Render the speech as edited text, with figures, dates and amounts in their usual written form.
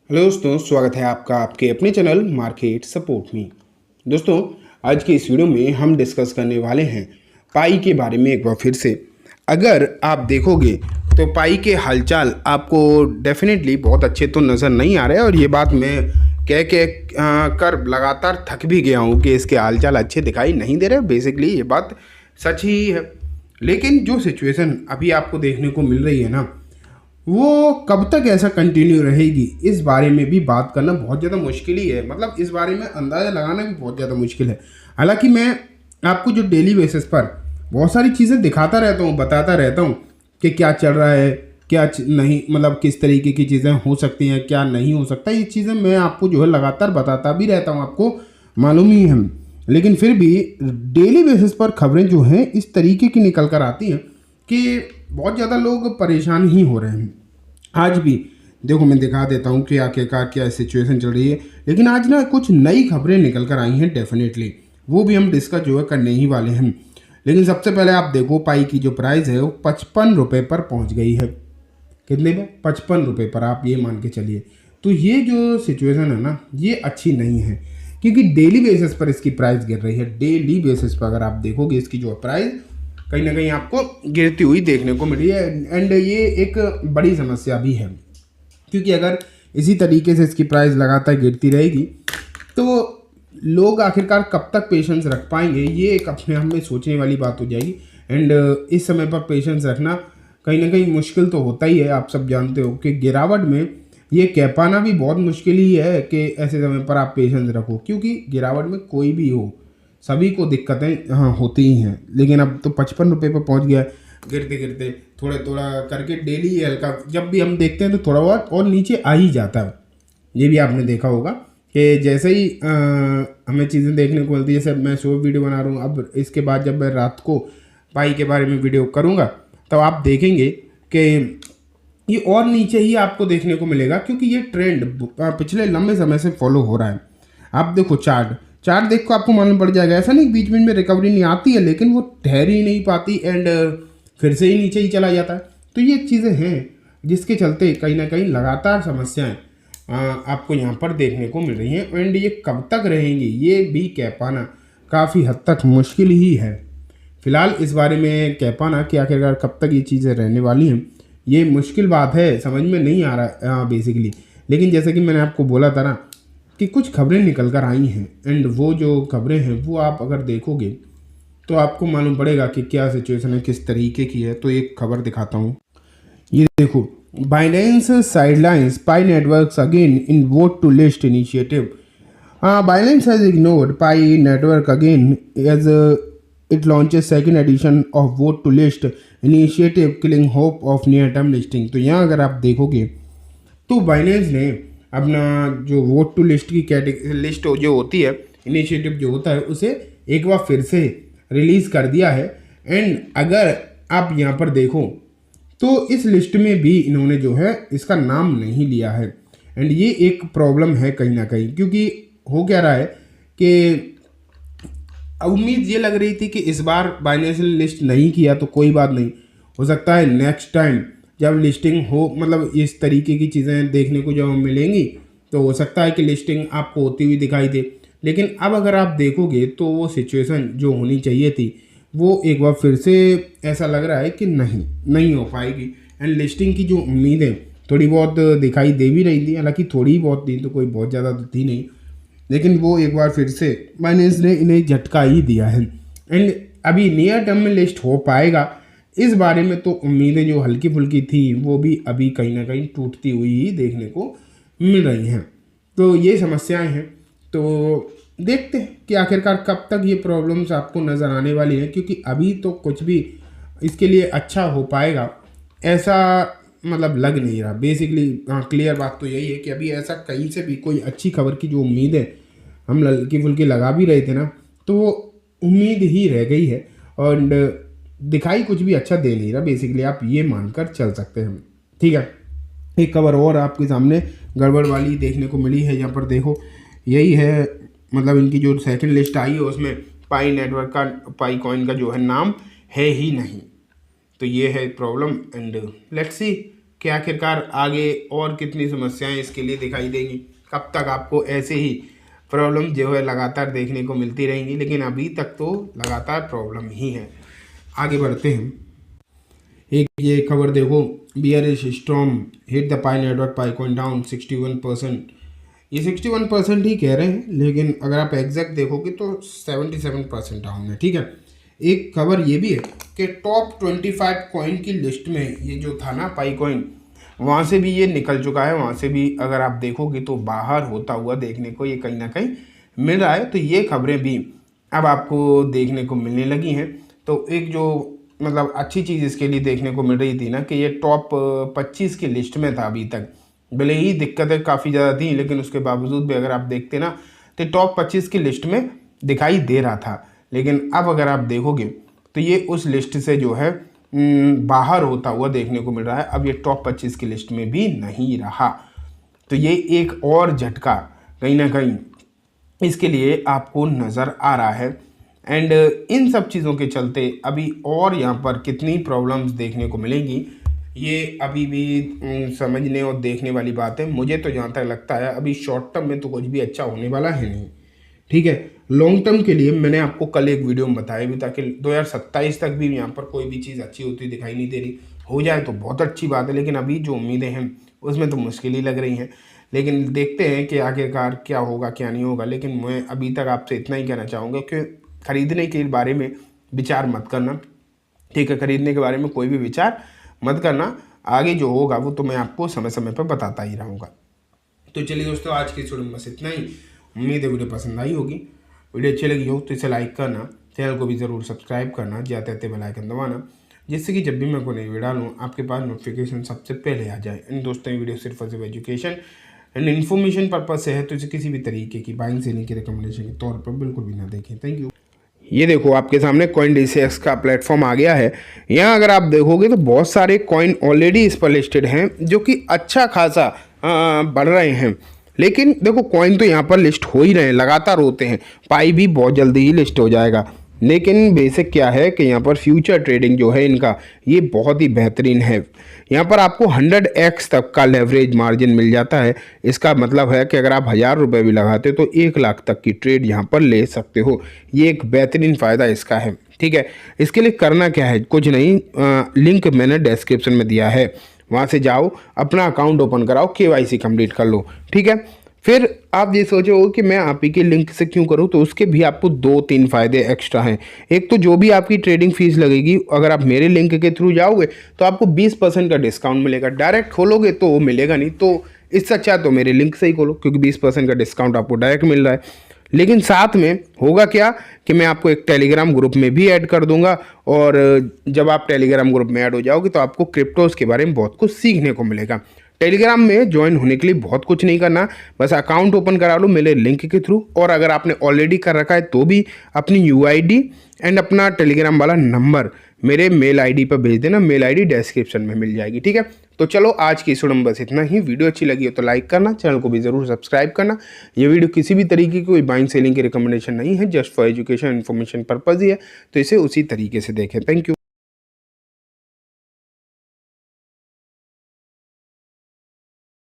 Hello दोस्तों, स्वागत है आपका आपके अपने चैनल मार्केट सपोर्ट में। दोस्तों, आज की इस वीडियो में हम डिस्कस करने वाले हैं पाई के बारे में एक बार फिर से। अगर आप देखोगे तो पाई के हालचाल आपको डेफिनेटली बहुत अच्छे तो नज़र नहीं आ रहे हैं, और ये बात मैं कह के कर लगातार थक भी गया हूँ कि इसके हालचाल अच्छे दिखाई नहीं दे रहे। बेसिकली ये बात सच ही है, लेकिन जो सिचुएशन अभी आपको देखने को मिल रही है ना, वो कब तक ऐसा कंटिन्यू रहेगी इस बारे में भी बात करना बहुत ज़्यादा मुश्किल ही है। मतलब इस बारे में अंदाज़ा लगाना भी बहुत ज़्यादा मुश्किल है। हालांकि मैं आपको जो डेली बेसिस पर बहुत सारी चीज़ें दिखाता रहता हूँ, बताता रहता हूँ कि क्या चल रहा है, नहीं, मतलब किस तरीके की चीज़ें हो सकती हैं, क्या नहीं हो सकता, ये चीज़ें मैं आपको जो है लगातार बताता भी रहता हूँ, आपको मालूम ही है। लेकिन फिर भी डेली बेसिस पर खबरें जो हैं इस तरीके की निकल कर आती हैं कि बहुत ज़्यादा लोग परेशान ही हो रहे हैं। आज भी देखो, मैं दिखा देता हूँ कि आखिरकार क्या सिचुएशन चल रही है। लेकिन आज ना कुछ नई खबरें निकल कर आई हैं, डेफिनेटली वो भी हम डिस्कस जो है करने ही वाले हैं। लेकिन सबसे पहले आप देखो, पाई की जो प्राइस है वो 55 रुपये पर पहुँच गई है। कितने पे? 55 रुपये पर, आप ये मान के चलिए। तो ये जो सिचुएशन है ना, ये अच्छी नहीं है, क्योंकि डेली बेसिस पर इसकी प्राइस गिर रही है। डेली बेसिस पर अगर आप देखोगे इसकी जो प्राइस कहीं ना कहीं आपको गिरती हुई देखने को मिली है। एंड ये एक बड़ी समस्या भी है, क्योंकि अगर इसी तरीके से इसकी प्राइस लगातार गिरती रहेगी तो लोग आखिरकार कब तक पेशेंस रख पाएंगे, ये एक अपने आप में सोचने वाली बात हो जाएगी। एंड इस समय पर पेशेंस रखना कहीं ना कहीं मुश्किल तो होता ही है। आप सब जानते हो कि गिरावट में ये कह पाना भी बहुत मुश्किल ही है कि ऐसे समय पर आप पेशेंस रखो, क्योंकि गिरावट में कोई भी हो, सभी को दिक्कतें होती ही हैं। लेकिन अब तो 55 रुपये पर पहुंच गया, गिरते गिरते थोड़ा थोड़ा करके डेली हल्का, जब भी हम देखते हैं तो थोड़ा बहुत और नीचे आ ही जाता है। ये भी आपने देखा होगा कि जैसे ही हमें चीज़ें देखने को मिलती है, जैसे मैं सुबह वीडियो बना रहा हूँ, अब इसके बाद जब मैं रात को पाई के बारे में वीडियो करूँगा तो आप देखेंगे कि ये और नीचे ही आपको देखने को मिलेगा, क्योंकि ये ट्रेंड पिछले लंबे समय से फॉलो हो रहा है। आप देखो चार्ट देख को आपको मालूम पड़ जाएगा। ऐसा नहीं बीच बीच में रिकवरी नहीं आती है, लेकिन वो ठहर ही नहीं पाती एंड फिर से ही नीचे ही चला जाता है। तो ये चीज़ें हैं जिसके चलते कहीं ना कहीं लगातार समस्याएं आपको यहाँ पर देखने को मिल रही हैं। एंड ये कब तक रहेंगी ये भी कह पाना काफ़ी हद तक मुश्किल ही है। फिलहाल इस बारे में कह पाना कि आखिरकार कब तक ये चीज़ें रहने वाली हैं, ये मुश्किल बात है, समझ में नहीं आ रहा बेसिकली। लेकिन जैसे कि मैंने आपको बोला था ना कि कुछ खबरें निकल कर आई हैं, एंड वो जो खबरें हैं वो आप अगर देखोगे तो आपको मालूम पड़ेगा कि क्या सिचुएशन है, किस तरीके की है। तो एक खबर दिखाता हूँ, ये देखो, Binance sidelines Pi Networks again in vote to list initiative. Binance has ignored Pi network again as it launches second edition of vote to list initiative killing hope of near term listing। तो यहाँ अगर आप देखोगे तो Binance ने अपना जो vote to list की लिस्ट जो होती है, इनिशिएटिव जो होता है, उसे एक बार फिर से रिलीज़ कर दिया है। एंड अगर आप यहाँ पर देखो तो इस लिस्ट में भी इन्होंने जो है इसका नाम नहीं लिया है। एंड ये एक प्रॉब्लम है कहीं ना कहीं, क्योंकि हो क्या रहा है कि उम्मीद ये लग रही थी कि इस बार बाइनेंस ने लिस्ट नहीं किया तो कोई बात नहीं, हो सकता है नेक्स्ट टाइम जब लिस्टिंग हो, मतलब इस तरीके की चीज़ें देखने को जब मिलेंगी तो हो सकता है कि लिस्टिंग आपको होती हुई दिखाई दे। लेकिन अब अगर आप देखोगे तो वो सिचुएशन जो होनी चाहिए थी वो एक बार फिर से ऐसा लग रहा है कि नहीं हो पाएगी। एंड लिस्टिंग की जो उम्मीदें थोड़ी बहुत दिखाई दे भी रही थी, हालांकि थोड़ी बहुत थी तो कोई बहुत ज़्यादा तो थी नहीं, लेकिन वो एक बार फिर से बाइनेंस ने इन्हें झटका ही दिया है। एंड अभी नियर टर्म में लिस्ट हो पाएगा इस बारे में तो उम्मीदें जो हल्की फुल्की थी वो भी अभी कहीं ना कहीं टूटती हुई ही देखने को मिल रही हैं। तो ये समस्याएं हैं, तो देखते हैं कि आखिरकार कब तक ये प्रॉब्लम्स आपको नज़र आने वाली हैं, क्योंकि अभी तो कुछ भी इसके लिए अच्छा हो पाएगा ऐसा मतलब लग नहीं रहा। बेसिकली क्लियर बात तो यही है कि अभी ऐसा कहीं से भी कोई अच्छी खबर की जो उम्मीद है हम हल्की फुल्की लगा भी रहे थे ना, तो वो उम्मीद ही रह गई है और दिखाई कुछ भी अच्छा दे नहीं रहा। बेसिकली आप ये मानकर चल सकते हैं, ठीक है। एक खबर और आपके सामने गड़बड़ वाली देखने को मिली है, यहाँ पर देखो, यही है, मतलब इनकी जो सेकंड लिस्ट आई है उसमें पाई नेटवर्क का, पाई कॉइन का जो है नाम है ही नहीं। तो ये है प्रॉब्लम। एंड लेट्स सी कि आखिरकार आगे और कितनी समस्याएं इसके लिए दिखाई देंगी, कब तक आपको ऐसे ही प्रॉब्लम जो है लगातार देखने को मिलती रहेंगी। लेकिन अभी तक तो लगातार प्रॉब्लम ही है। आगे बढ़ते हैं। एक ये खबर देखो, bearish storm hit the pi network, pi coin down 61%। ये 61% ही कह रहे हैं, लेकिन अगर आप एग्जैक्ट देखोगे तो 77% डाउन है। ठीक है, एक खबर ये भी है कि टॉप 25 कॉइन की लिस्ट में ये जो था ना पाई कॉइन, वहाँ से भी ये निकल चुका है। वहाँ से भी अगर आप देखोगे तो बाहर होता हुआ देखने को ये कहीं ना कहीं मिल रहा है। तो ये खबरें भी अब आपको देखने को मिलने लगी हैं। तो एक जो मतलब अच्छी चीज़ इसके लिए देखने को मिल रही थी ना कि ये टॉप 25 की लिस्ट में था अभी तक। भले ही दिक्कतें काफ़ी ज़्यादा थी, लेकिन उसके बावजूद भी अगर आप देखते ना तो टॉप 25 की लिस्ट में दिखाई दे रहा था। लेकिन अब अगर आप देखोगे तो ये उस लिस्ट से जो है बाहर होता हुआ देखने को मिल रहा है। अब ये टॉप 25 की लिस्ट में भी नहीं रहा। तो ये एक और झटका कहीं ना कहीं इसके लिए आपको नज़र आ रहा है। एंड इन सब चीज़ों के चलते अभी और यहाँ पर कितनी प्रॉब्लम्स देखने को मिलेंगी, ये अभी भी समझने और देखने वाली बात है। मुझे तो जहाँ तक लगता है अभी शॉर्ट टर्म में तो कुछ भी अच्छा होने वाला है नहीं। ठीक है, लॉन्ग टर्म के लिए मैंने आपको कल एक वीडियो में बताया भी था कि 2027 तक भी यहाँ पर कोई भी चीज़ अच्छी होती दिखाई नहीं दे रही। हो जाए तो बहुत अच्छी बात है, लेकिन अभी जो उम्मीदें हैं उसमें तो मुश्किल ही लग रही हैं। लेकिन देखते हैं कि आखिरकार क्या होगा क्या नहीं होगा। लेकिन मैं अभी तक आपसे इतना ही कहना चाहूँगा कि खरीदने के बारे में विचार मत करना। ठीक है, खरीदने के बारे में कोई भी विचार मत करना। आगे जो होगा वो तो मैं आपको समय समय पर बताता ही रहूँगा। तो चलिए दोस्तों, आज की वीडियो में बस इतना ही। उम्मीद है वीडियो पसंद आई होगी। वीडियो अच्छी लगी हो तो इसे लाइक करना, चैनल को भी ज़रूर सब्सक्राइब करना, जाते रहते बेल आइकन दबाना, जिससे कि जब भी मैं कोई नई वीडियो डालूँ आपके पास नोटिफिकेशन सबसे पहले आ जाए। इन दोस्तों, ये वीडियो सिर्फ और सिर्फ एजुकेशन एंड इन्फॉर्मेशन पर्पज से है, तो इसे किसी भी तरीके की बाइंग सेलिंग की रिकमेंडेशन के तौर पर बिल्कुल भी ना देखें। Thank you. ये देखो, आपके सामने CoinDCX का प्लेटफॉर्म आ गया है। यहाँ अगर आप देखोगे तो बहुत सारे कॉइन ऑलरेडी इस पर लिस्टेड हैं, जो कि अच्छा खासा बढ़ रहे हैं। लेकिन देखो, कॉइन तो यहाँ पर लिस्ट हो ही रहे हैं, लगातार होते हैं। पाई भी बहुत जल्दी ही लिस्ट हो जाएगा। लेकिन बेसिक क्या है कि यहाँ पर फ्यूचर ट्रेडिंग जो है इनका, ये बहुत ही बेहतरीन है। यहाँ पर आपको 100x तक का लेवरेज मार्जिन मिल जाता है। इसका मतलब है कि अगर आप 1000 रुपये भी लगाते हो तो 1 लाख तक की ट्रेड यहाँ पर ले सकते हो। ये एक बेहतरीन फ़ायदा इसका है। ठीक है, इसके लिए करना क्या है, कुछ नहीं, लिंक मैंने डिस्क्रिप्शन में दिया है, वहाँ से जाओ, अपना अकाउंट ओपन कराओ, KYC कंप्लीट कर लो। ठीक है, फिर आप ये सोचो कि मैं आप ही के लिंक से क्यों करूं, तो उसके भी आपको 2-3 फ़ायदे एक्स्ट्रा हैं। एक तो जो भी आपकी ट्रेडिंग फीस लगेगी, अगर आप मेरे लिंक के थ्रू जाओगे तो आपको 20% का डिस्काउंट मिलेगा। डायरेक्ट खोलोगे तो वो मिलेगा नहीं, तो इससे अच्छा तो मेरे लिंक से ही खोलो, क्योंकि 20% का डिस्काउंट आपको डायरेक्ट मिल रहा है। लेकिन साथ में होगा क्या कि मैं आपको एक टेलीग्राम ग्रुप में भी ऐड कर दूंगा, और जब आप टेलीग्राम ग्रुप में ऐड हो जाओगे तो आपको क्रिप्टोज़ के बारे में बहुत कुछ सीखने को मिलेगा। टेलीग्राम में ज्वाइन होने के लिए बहुत कुछ नहीं करना, बस अकाउंट ओपन करा लो मेरे लिंक के थ्रू। और अगर आपने ऑलरेडी कर रखा है तो भी अपनी UID एंड अपना टेलीग्राम वाला नंबर मेरे मेल ID पर भेज देना। मेल ID डिस्क्रिप्शन में मिल जाएगी। ठीक है, तो चलो आज की इस वीडियो में बस इतना ही। वीडियो अच्छी लगी हो तो लाइक करना, चैनल को भी ज़रूर सब्सक्राइब करना। ये वीडियो किसी भी तरीके की कोई बाइंग सेलिंग की रिकमेंडेशन नहीं है, just for education information purpose ही है, तो इसे उसी तरीके से देखें। Thank you.